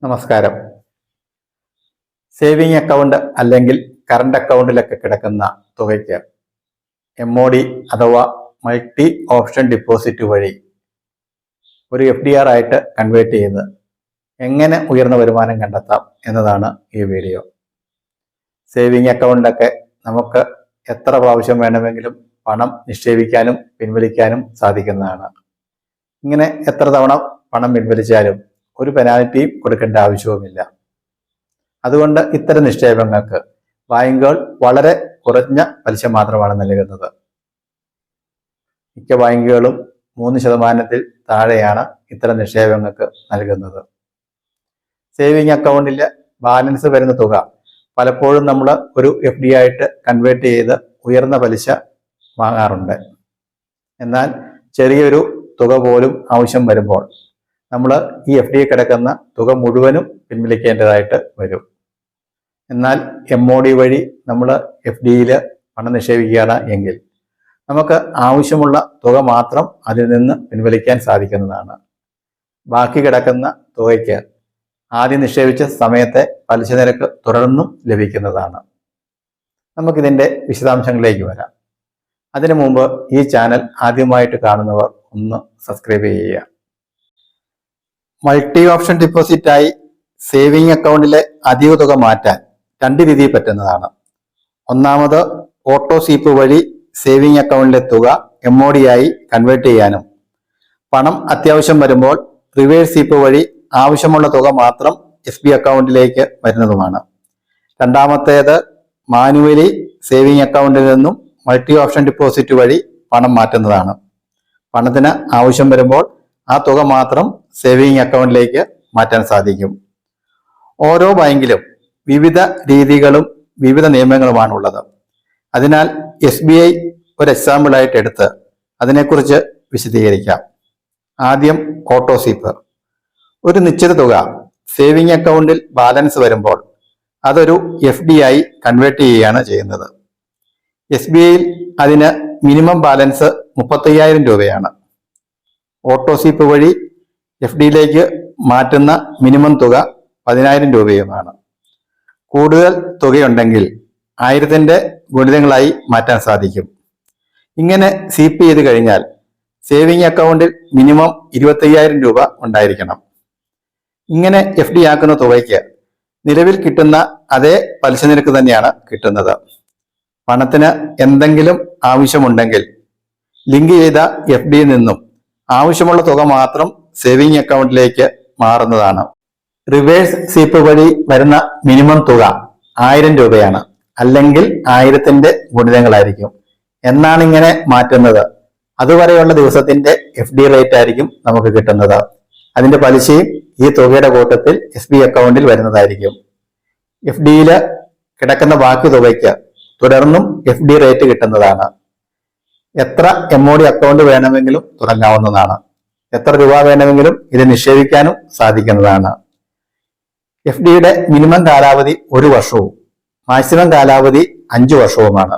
നമസ്കാരം. Saving account അല്ലെങ്കിൽ current അക്കൗണ്ടിലൊക്കെ കിടക്കുന്ന തുകയ്ക്ക് MOD അഥവാ മൾട്ടി ഓപ്ഷൻ ഡിപ്പോസിറ്റ് വഴി ഒരു FDR ആയിട്ട് കൺവേർട്ട് ചെയ്ത് എങ്ങനെ ഉയർന്ന വരുമാനം കണ്ടെത്താം എന്നതാണ് ഈ വീഡിയോ. സേവിങ് അക്കൗണ്ടിലൊക്കെ നമുക്ക് എത്ര പ്രാവശ്യം വേണമെങ്കിലും പണം നിക്ഷേപിക്കാനും പിൻവലിക്കാനും സാധിക്കുന്നതാണ്. ഇങ്ങനെ എത്ര തവണ പണം പിൻവലിച്ചാലും ഒരു പെനാൽറ്റിയും കൊടുക്കേണ്ട ആവശ്യവുമില്ല. അതുകൊണ്ട് ഇത്തരം നിക്ഷേപങ്ങൾക്ക് ബാങ്കുകൾ വളരെ കുറഞ്ഞ പലിശ മാത്രമാണ് നൽകുന്നത്. മിക്ക ബാങ്കുകളും 3% താഴെയാണ് ഇത്തരം നിക്ഷേപങ്ങൾക്ക് നൽകുന്നത്. സേവിങ് അക്കൗണ്ടിൽ ബാലൻസ് വരുന്ന തുക പലപ്പോഴും നമ്മൾ ഒരു FD ആയിട്ട് കൺവേർട്ട് ചെയ്ത് ഉയർന്ന പലിശ വാങ്ങാറുണ്ട്. എന്നാൽ ചെറിയൊരു തുക പോലും ആവശ്യം വരുമ്പോൾ നമ്മൾ ഈ FD കിടക്കുന്ന തുക മുഴുവനും പിൻവലിക്കേണ്ടതായിട്ട് വരും. എന്നാൽ MOD വഴി നമ്മൾ FDയിൽ പണം നിക്ഷേപിക്കുകയാണ് എങ്കിൽ നമുക്ക് ആവശ്യമുള്ള തുക മാത്രം അതിൽ നിന്ന് പിൻവലിക്കാൻ സാധിക്കുന്നതാണ്. ബാക്കി കിടക്കുന്ന തുകയ്ക്ക് ആദ്യം നിക്ഷേപിച്ച സമയത്തെ പലിശ നിരക്ക് തുടർന്നും ലഭിക്കുന്നതാണ്. നമുക്കിതിൻ്റെ വിശദാംശങ്ങളിലേക്ക് വരാം. അതിനു മുമ്പ് ഈ ചാനൽ ആദ്യമായിട്ട് കാണുന്നവർ ഒന്ന് സബ്സ്ക്രൈബ് ചെയ്യുക. മൾട്ടി ഓപ്ഷൻ ഡിപ്പോസിറ്റായി സേവിങ് അക്കൗണ്ടിലെ അധിക തുക മാറ്റാൻ രണ്ട് രീതിയിൽ പറ്റുന്നതാണ്. ഒന്നാമത് ഓട്ടോ സ്വീപ്പ് വഴി സേവിങ് അക്കൗണ്ടിലെ തുക MOD ആയി കൺവേർട്ട് ചെയ്യാനും പണം അത്യാവശ്യം വരുമ്പോൾ റിവേഴ്സ് സ്വീപ്പ് വഴി ആവശ്യമുള്ള തുക മാത്രം SB അക്കൗണ്ടിലേക്ക് വരുന്നതുമാണ്. രണ്ടാമത്തേത് മാനുവലി സേവിങ് അക്കൗണ്ടിൽ നിന്നും മൾട്ടി ഓപ്ഷൻ ഡിപ്പോസിറ്റ് വഴി പണം മാറ്റുന്നതാണ്. പണത്തിന് ആവശ്യം വരുമ്പോൾ ആ തുക മാത്രം സേവിങ് അക്കൗണ്ടിലേക്ക് മാറ്റാൻ സാധിക്കും. ഓരോ ബാങ്കിലും വിവിധ രീതികളും വിവിധ നിയമങ്ങളുമാണ് ഉള്ളത്. അതിനാൽ SBI ഒരു എക്സാമ്പിൾ ആയിട്ട് എടുത്ത് അതിനെക്കുറിച്ച് വിശദീകരിക്കാം. ആദ്യം ഓട്ടോ സ്വീപ്പ്. ഒരു നിശ്ചിത തുക സേവിങ് അക്കൗണ്ടിൽ ബാലൻസ് വരുമ്പോൾ അതൊരു FD ആയി കൺവേർട്ട് ചെയ്യുകയാണ് ചെയ്യുന്നത്. SBIയിൽ അതിന് മിനിമം ബാലൻസ് 35,000 രൂപയാണ്. ഓട്ടോ സ്വീപ്പ് വഴി FDയിലേക്ക് മാറ്റുന്ന മിനിമം തുക 10,000 രൂപയുമാണ്. കൂടുതൽ തുകയുണ്ടെങ്കിൽ 1000ന്റെ ഗുണിതങ്ങളായി മാറ്റാൻ സാധിക്കും. ഇങ്ങനെ സ്വീപ്പ് ചെയ്ത് കഴിഞ്ഞാൽ സേവിങ് അക്കൗണ്ടിൽ മിനിമം 25,000 രൂപ ഉണ്ടായിരിക്കണം. ഇങ്ങനെ FD ആക്കുന്ന തുകയ്ക്ക് നിലവിൽ കിട്ടുന്ന അതേ പലിശ നിരക്ക് തന്നെയാണ് കിട്ടുന്നത്. പണത്തിന് എന്തെങ്കിലും ആവശ്യമുണ്ടെങ്കിൽ ലിങ്ക് ചെയ്ത FDയിൽ നിന്നും ആവശ്യമുള്ള തുക മാത്രം സേവിങ് അക്കൗണ്ടിലേക്ക് മാറുന്നതാണ്. റിവേഴ്സ് സ്വീപ്പ് വഴി വരുന്ന മിനിമം തുക 1000 രൂപയാണ്, അല്ലെങ്കിൽ 1000ന്റെ ഗുണിതങ്ങളായിരിക്കും. എന്നാണ് ഇങ്ങനെ മാറ്റുന്നത് അതുവരെയുള്ള ദിവസത്തിന്റെ FD റേറ്റ് ആയിരിക്കും നമുക്ക് കിട്ടുന്നത്. അതിന്റെ പലിശയും ഈ തുകയുടെ കൂട്ടത്തിൽ SB അക്കൗണ്ടിൽ വരുന്നതായിരിക്കും. FDയിൽ കിടക്കുന്ന ബാക്കി തുകയ്ക്ക് തുടർന്നും FD റേറ്റ് കിട്ടുന്നതാണ്. എത്ര MOD അക്കൗണ്ട് വേണമെങ്കിലും തുടങ്ങാവുന്നതാണ്. എത്ര രൂപ വേണമെങ്കിലും ഇത് നിക്ഷേപിക്കാനും സാധിക്കുന്നതാണ്. FDയുടെ മിനിമം കാലാവധി 1 വർഷവും മാക്സിമം കാലാവധി 5 വർഷവുമാണ്.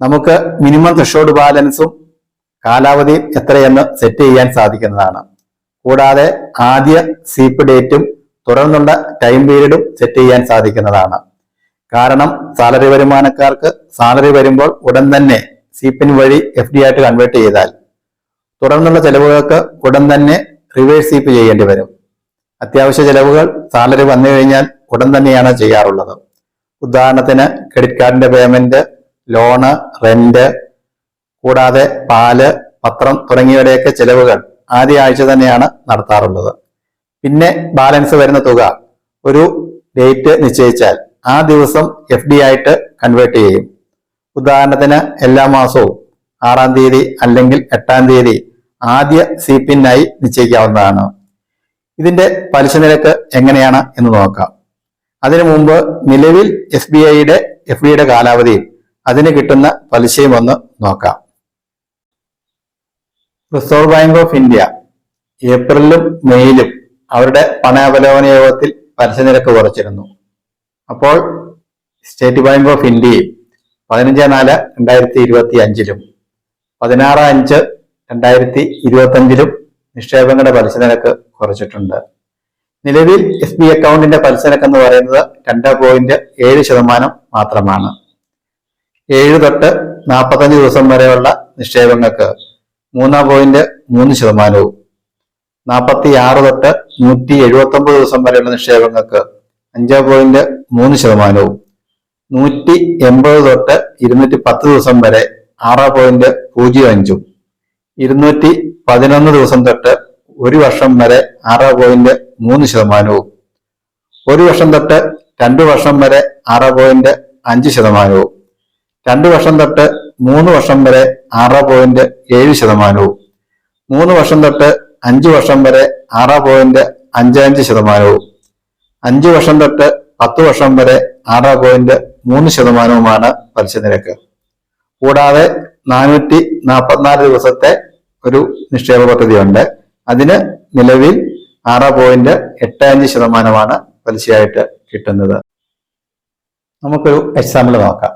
നമുക്ക് മിനിമം ത്രെഷോൾഡ് ബാലൻസും കാലാവധിയും എത്രയെന്ന് സെറ്റ് ചെയ്യാൻ സാധിക്കുന്നതാണ്. കൂടാതെ ആദ്യ സ്വീപ്പ് ഡേറ്റും തുടർന്നുള്ള ടൈം പീരീഡും സെറ്റ് ചെയ്യാൻ സാധിക്കുന്നതാണ്. കാരണം സാലറി വരുമാനക്കാർക്ക് സാലറി വരുമ്പോൾ ഉടൻ തന്നെ സ്വീപ്പിന് വഴി FD ആയിട്ട് കൺവേർട്ട് ചെയ്താൽ തുടർന്നുള്ള ചെലവുകൾക്ക് ഉടൻ തന്നെ റിവേഴ്സ് സ്വീപ്പ് ചെയ്യേണ്ടി വരും. അത്യാവശ്യ ചെലവുകൾ സാലറി വന്നു കഴിഞ്ഞാൽ ഉടൻ തന്നെയാണ് ചെയ്യാറുള്ളത്. ഉദാഹരണത്തിന് ക്രെഡിറ്റ് കാർഡിന്റെ പേയ്മെന്റ്, ലോണ്, റെന്റ്, കൂടാതെ പാല്, പത്രം തുടങ്ങിയവയുടെയൊക്കെ ചെലവുകൾ ആദ്യ ആഴ്ച തന്നെയാണ് നടത്താറുള്ളത്. പിന്നെ ബാലൻസ് വരുന്ന തുക ഒരു ഡേറ്റ് നിശ്ചയിച്ചാൽ ആ ദിവസം FD ആയിട്ട് കൺവേർട്ട് ചെയ്യും. ഉദാഹരണത്തിന് എല്ലാ മാസവും 6-ാം തീയതി അല്ലെങ്കിൽ 8-ാം തീയതി ആദ്യ സ്വീപ്പിനായി നിശ്ചയിക്കാവുന്നതാണ്. ഇതിന്റെ പലിശ നിരക്ക് എങ്ങനെയാണ് എന്ന് നോക്കാം. അതിനു മുമ്പ് നിലവിൽ SBIയുടെ FDയുടെ കാലാവധിയും അതിന് കിട്ടുന്ന പലിശയും ഒന്ന് നോക്കാം. റിസർവ് ബാങ്ക് ഓഫ് ഇന്ത്യ ഏപ്രിലും മെയിലും അവരുടെ പണാവലോകന യോഗത്തിൽ പലിശ നിരക്ക് കുറച്ചിരുന്നു. അപ്പോൾ സ്റ്റേറ്റ് ബാങ്ക് ഓഫ് ഇന്ത്യയും 15/4/2025 16/5/2025 നിക്ഷേപങ്ങളുടെ പലിശ നിരക്ക് കുറച്ചിട്ടുണ്ട്. നിലവിൽ SBI അക്കൗണ്ടിന്റെ പലിശ നിരക്ക് എന്ന് പറയുന്നത് 2.7% മാത്രമാണ്. 7 തൊട്ട് 45 ദിവസം വരെയുള്ള നിക്ഷേപങ്ങൾക്ക് 3.3%, 46 തൊട്ട് 179 ദിവസം വരെയുള്ള നിക്ഷേപങ്ങൾക്ക് 5.3%, 180 തൊട്ട് 210 ദിവസം വരെ 6.05%, 211 ദിവസം തൊട്ട് 1 വർഷം വരെ 6.3%, 1 വർഷം തൊട്ട് 2 വർഷം വരെ 6.5%, 2 വർഷം തൊട്ട് 3 വർഷം വരെ 6.7%, 3 വർഷം തൊട്ട് 5 വർഷം വരെ 6.55%, 5 വർഷം തൊട്ട് 10 വർഷം വരെ 6.3%മാണ് പലിശ നിരക്ക്. കൂടാതെ 444 ദിവസത്തെ ഒരു നിക്ഷേപ പദ്ധതിയുണ്ട്. അതിന് നിലവിൽ 6.85%മാണ് പലിശയായിട്ട് കിട്ടുന്നത്. നമുക്കൊരു എക്സാമ്പിൾ നോക്കാം.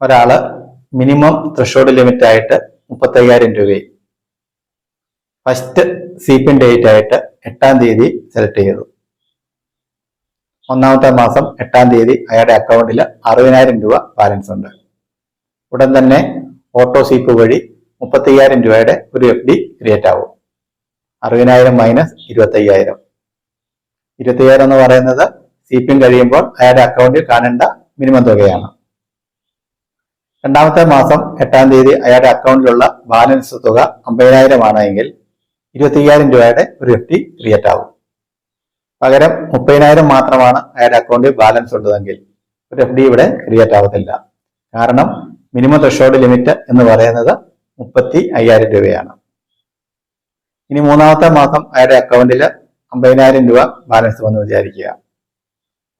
ഒരാള് മിനിമം ത്രഷോൾഡ് ലിമിറ്റ് ആയിട്ട് 35,000 രൂപയും ഫസ്റ്റ് സീപ്പിൻ ഡേറ്റ് ആയിട്ട് 8-ാം തീയതി സെലക്ട് ചെയ്തു. ഒന്നാമത്തെ മാസം 8-ാം തീയതി അയാളുടെ അക്കൗണ്ടിൽ 60,000 രൂപ ബാലൻസ് ഉണ്ട്. ഉടൻ തന്നെ ഓട്ടോ സീപ്പ് വഴി 35,000 രൂപയുടെ ഒരു FD ക്രിയേറ്റ് ആവും. 60,000 മൈനസ് 25,000. 25,000 എന്ന് പറയുന്നത് സീപ്പിൻ കഴിയുമ്പോൾ അയാളുടെ അക്കൗണ്ടിൽ കാണേണ്ട മിനിമം തുകയാണ്. രണ്ടാമത്തെ മാസം 8-ാം തീയതി അയാളുടെ അക്കൗണ്ടിലുള്ള ബാലൻസ് തുക 50,000 ആണെങ്കിൽ 25,000 രൂപയുടെ ഒരു FD ക്രിയേറ്റ് ആവും. പകരം 30,000 മാത്രമാണ് അയാളുടെ അക്കൗണ്ടിൽ ബാലൻസ് ഉള്ളതെങ്കിൽ ഒരു FD ഇവിടെ ക്രിയേറ്റ് ആവത്തില്ല. കാരണം മിനിമം ത്രഷോൾഡ് ലിമിറ്റ് എന്ന് പറയുന്നത് 35,000 രൂപയാണ്. ഇനി മൂന്നാമത്തെ മാസം അയാളുടെ അക്കൗണ്ടിൽ 50,000 രൂപ ബാലൻസ് വന്ന് വിചാരിക്കുക.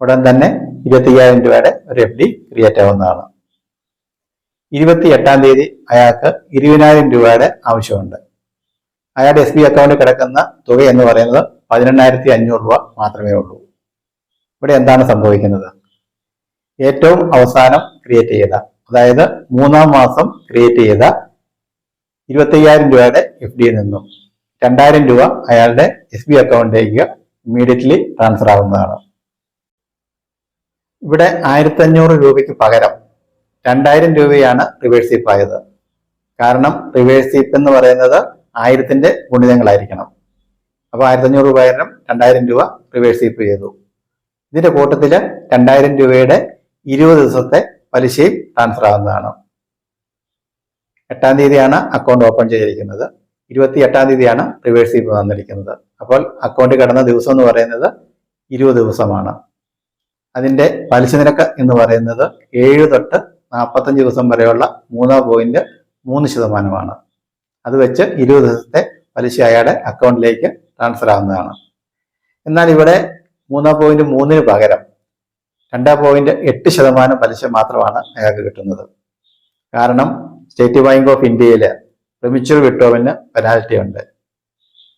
ഉടൻ തന്നെ 25,000 രൂപയുടെ ഒരു FD ക്രിയേറ്റ് ആവുന്നതാണ്. 28-ാം തീയതി അയാൾക്ക് 20,000 രൂപയുടെ ആവശ്യമുണ്ട്. അയാളുടെ SBI അക്കൗണ്ടിൽ കിടക്കുന്ന തുക എന്ന് പറയുന്നത് 18,500 രൂപ മാത്രമേ ഉള്ളൂ. ഇവിടെ എന്താണ് സംഭവിക്കുന്നത്? ഏറ്റവും അവസാനം ക്രിയേറ്റ് ചെയ്ത, അതായത് 3-ാം മാസം ക്രിയേറ്റ് ചെയ്ത 25,000 രൂപയുടെ FDയിൽ നിന്നും 2,000 രൂപ അയാളുടെ SBI അക്കൗണ്ടിലേക്ക് ഇമ്മീഡിയറ്റ്ലി ട്രാൻസ്ഫർ ആവുന്നതാണ്. ഇവിടെ 1,500 രൂപയ്ക്ക് പകരം 2,000 രൂപയാണ് റിവേഴ്സ് സീപ്പ് ആയത്. കാരണം റിവേഴ്സ് സീപ്പ് എന്ന് പറയുന്നത് 1000ന്റെ ഗുണിതങ്ങളായിരിക്കണം. അപ്പോൾ 1,500 പകരം 2,000 രൂപ റിവേഴ്സ് സീപ്പ് ചെയ്തു. ഇതിന്റെ കൂട്ടത്തിൽ 2,000 രൂപയുടെ 20 ദിവസത്തെ പലിശയും ട്രാൻസ്ഫർ ആവുന്നതാണ്. 8-ാം തീയതിയാണ് അക്കൗണ്ട് ഓപ്പൺ ചെയ്തിരിക്കുന്നത്. 28-ാം തീയതിയാണ് റിവേഴ്സ് സീപ്പ് വന്നിരിക്കുന്നത്. അപ്പോൾ അക്കൗണ്ടിൽ കിടന്ന ദിവസം എന്ന് പറയുന്നത് 20 ദിവസമാണ്. അതിന്റെ പലിശ നിരക്ക് എന്ന് പറയുന്നത് 7 തൊട്ട് 45 ദിവസം വരെയുള്ള 3.3%. അത് വെച്ച് 20 ദിവസത്തെ പലിശ അയാളുടെ അക്കൗണ്ടിലേക്ക് ട്രാൻസ്ഫർ ആവുന്നതാണ്. എന്നാൽ ഇവിടെ 3.3-ന് പകരം 2.8% പലിശ മാത്രമാണ് അയാൾക്ക് കിട്ടുന്നത്. കാരണം സ്റ്റേറ്റ് ബാങ്ക് ഓഫ് ഇന്ത്യയിൽ പ്രിമിച്വർ വിഡ്രോവലിന് പെനാൽറ്റി ഉണ്ട്.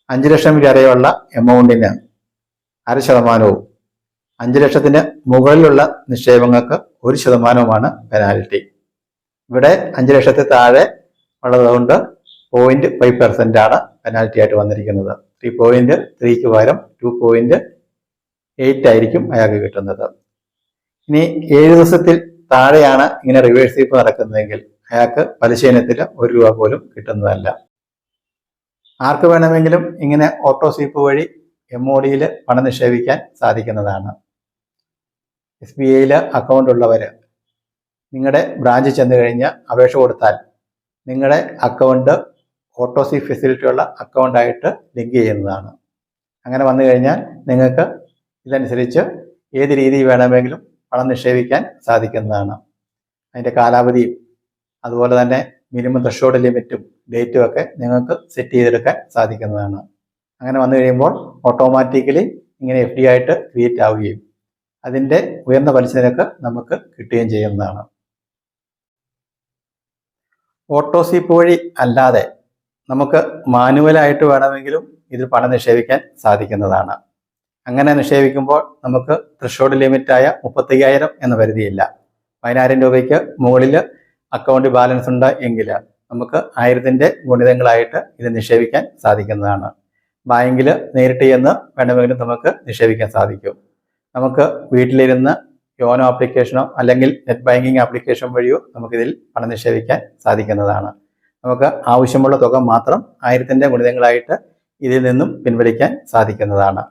5 ലക്ഷം വരെയുള്ള എമൗണ്ടിന് 0.5%, 5 ലക്ഷത്തിന് മുകളിലുള്ള നിക്ഷേപങ്ങൾക്ക് 1%മാണ് പെനാൽറ്റി. ഇവിടെ 5 ലക്ഷത്തിൽ താഴെ ഉള്ളതുകൊണ്ട് 0.5% ആണ് പെനാൽറ്റി ആയിട്ട് വന്നിരിക്കുന്നത്. 3.3ക്ക് പകരം 2.8 ആയിരിക്കും അയാൾക്ക് കിട്ടുന്നത്. ഇനി 7 ദിവസത്തിൽ താഴെയാണ് ഇങ്ങനെ റിവേഴ്സ് സീപ്പ് നടക്കുന്നതെങ്കിൽ അയാൾക്ക് പലിശ ഇനത്തിൽ 1 രൂപ പോലും കിട്ടുന്നതല്ല. ആർക്ക് വേണമെങ്കിലും ഇങ്ങനെ ഓട്ടോ സീപ്പ് വഴി MODയിൽ പണം നിക്ഷേപിക്കാൻ സാധിക്കുന്നതാണ്. SBIയിൽ അക്കൗണ്ട് ഉള്ളവർ നിങ്ങളുടെ ബ്രാഞ്ചിൽ ചെന്ന് കഴിഞ്ഞ് അപേക്ഷ കൊടുത്താൽ നിങ്ങളുടെ അക്കൗണ്ട് ഓട്ടോ സീപ്പ് ഫെസിലിറ്റി ഉള്ള അക്കൗണ്ടായിട്ട് ലിങ്ക് ചെയ്യുന്നതാണ്. അങ്ങനെ വന്നു കഴിഞ്ഞാൽ നിങ്ങൾക്ക് ഇതനുസരിച്ച് ഏത് രീതിയിൽ വേണമെങ്കിലും പണം നിക്ഷേപിക്കാൻ സാധിക്കുന്നതാണ്. അതിൻ്റെ കാലാവധിയും അതുപോലെ തന്നെ മിനിമം ത്രഷോൾഡ് ലിമിറ്റും ഡേറ്റും ഒക്കെ നിങ്ങൾക്ക് സെറ്റ് ചെയ്തെടുക്കാൻ സാധിക്കുന്നതാണ്. അങ്ങനെ വന്നു കഴിയുമ്പോൾ ഓട്ടോമാറ്റിക്കലി ഇങ്ങനെ FD ആയിട്ട് ക്രിയേറ്റ് ആവുകയും അതിൻ്റെ ഉയർന്ന പലിശ നിരക്ക് നമുക്ക് കിട്ടുകയും ചെയ്യുന്നതാണ്. ഓട്ടോ സീപ്പ് വഴി അല്ലാതെ നമുക്ക് മാനുവലായിട്ട് വേണമെങ്കിലും ഇതിൽ പണം നിക്ഷേപിക്കാൻ സാധിക്കുന്നതാണ്. അങ്ങനെ നിക്ഷേപിക്കുമ്പോൾ നമുക്ക് ത്രഷോൾഡ് ലിമിറ്റായ 35,000 എന്ന പരിധിയില്ല. 10,000 രൂപയ്ക്ക് മുകളിൽ അക്കൗണ്ട് ബാലൻസ് ഉണ്ട് എങ്കിൽ നമുക്ക് 1000ന്റെ ഗുണിതങ്ങളായിട്ട് ഇത് നിക്ഷേപിക്കാൻ സാധിക്കുന്നതാണ്. ബാങ്കിൽ നേരിട്ട് ചെന്ന് വേണമെങ്കിലും നമുക്ക് നിക്ഷേപിക്കാൻ സാധിക്കും. നമുക്ക് വീട്ടിലിരുന്ന് യോനോ ആപ്ലിക്കേഷനോ അല്ലെങ്കിൽ നെറ്റ് ബാങ്കിങ് ആപ്ലിക്കേഷൻ വഴിയോ നമുക്കിതിൽ പണം നിക്ഷേപിക്കാൻ സാധിക്കുന്നതാണ്. നമുക്ക് ആവശ്യമുള്ള തുക മാത്രം 1000ന്റെ ഗുണിതങ്ങളായിട്ട് ഇതിൽ നിന്നും പിൻവലിക്കാൻ സാധിക്കുന്നതാണ്.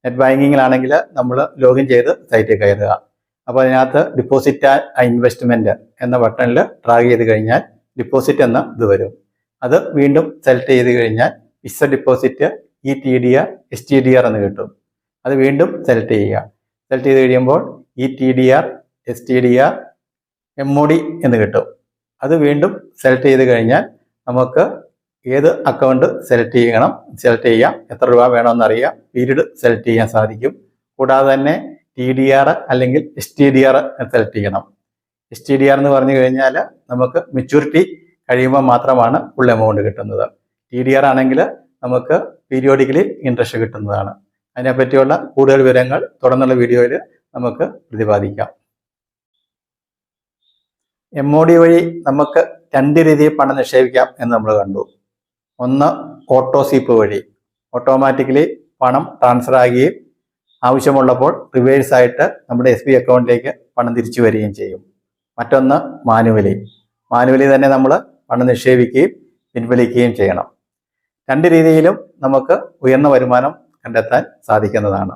നെറ്റ് ബാങ്കിങ്ങിലാണെങ്കിൽ നമ്മൾ ലോഗിൻ ചെയ്ത് സൈറ്റിൽ കയറുക. അപ്പോൾ അതിനകത്ത് ഡിപ്പോസിറ്റ് ആൻഡ് ഇൻവെസ്റ്റ്മെന്റ് എന്ന ബട്ടണിൽ ഡ്രാഗ് ചെയ്ത് കഴിഞ്ഞാൽ ഡിപ്പോസിറ്റ് എന്ന ഇത് വരും. അത് വീണ്ടും സെലക്ട് ചെയ്ത് കഴിഞ്ഞാൽ ഫിക്സഡ് ഡിപ്പോസിറ്റ്, ETDR, STDR എന്ന് കിട്ടും. അത് വീണ്ടും സെലക്ട് ചെയ്യുക. സെലക്ട് ചെയ്ത് കഴിയുമ്പോൾ ETDR, STDR, MOD എന്ന് കിട്ടും. അത് വീണ്ടും സെലക്ട് ചെയ്ത് കഴിഞ്ഞാൽ നമുക്ക് ഏത് അക്കൗണ്ട് സെലക്ട് ചെയ്യാം, എത്ര രൂപ വേണമെന്നറിയാം, പീരീഡ് സെലക്ട് ചെയ്യാൻ സാധിക്കും. കൂടാതെ തന്നെ TDR അല്ലെങ്കിൽ STDR സെലക്ട് ചെയ്യണം. STDR എന്ന് പറഞ്ഞു കഴിഞ്ഞാൽ നമുക്ക് മെച്യൂരിറ്റി കഴിയുമ്പോൾ മാത്രമാണ് ഫുൾ എമൗണ്ട് കിട്ടുന്നത്. TDR ആണെങ്കിൽ നമുക്ക് പീരിയോഡിക്കലി ഇൻട്രസ്റ്റ് കിട്ടുന്നതാണ്. അതിനെപ്പറ്റിയുള്ള കൂടുതൽ വിവരങ്ങൾ തുടർന്നുള്ള വീഡിയോയിൽ നമുക്ക് പ്രതിപാദിക്കാം. MOD വഴി നമുക്ക് 2 രീതിയിൽ പണം നിക്ഷേപിക്കാം എന്ന് നമ്മൾ കണ്ടു. ഒന്ന് ഓട്ടോ സ്വീപ്പ് വഴി, ഓട്ടോമാറ്റിക്കലി പണം ട്രാൻസ്ഫർ ആകുകയും ആവശ്യമുള്ളപ്പോൾ റിവേഴ്സ് ആയിട്ട് നമ്മുടെ SB അക്കൗണ്ടിലേക്ക് പണം തിരിച്ചു വരികയും ചെയ്യും. മറ്റൊന്ന് മാനുവലി തന്നെ നമ്മൾ പണം നിക്ഷേപിക്കുകയും പിൻവലിക്കുകയും ചെയ്യണം. 2 രീതിയിലും നമുക്ക് ഉയർന്ന വരുമാനം കണ്ടെത്താൻ സാധിക്കുന്നതാണ്.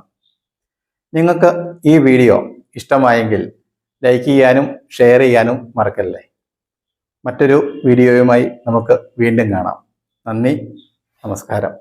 നിങ്ങൾക്ക് ഈ വീഡിയോ ഇഷ്ടമായെങ്കിൽ ലൈക്ക് ചെയ്യാനും ഷെയർ ചെയ്യാനും മറക്കല്ലേ. മറ്റൊരു വീഡിയോയുമായി നമുക്ക് വീണ്ടും കാണാം. നന്ദി, നമസ്കാരം.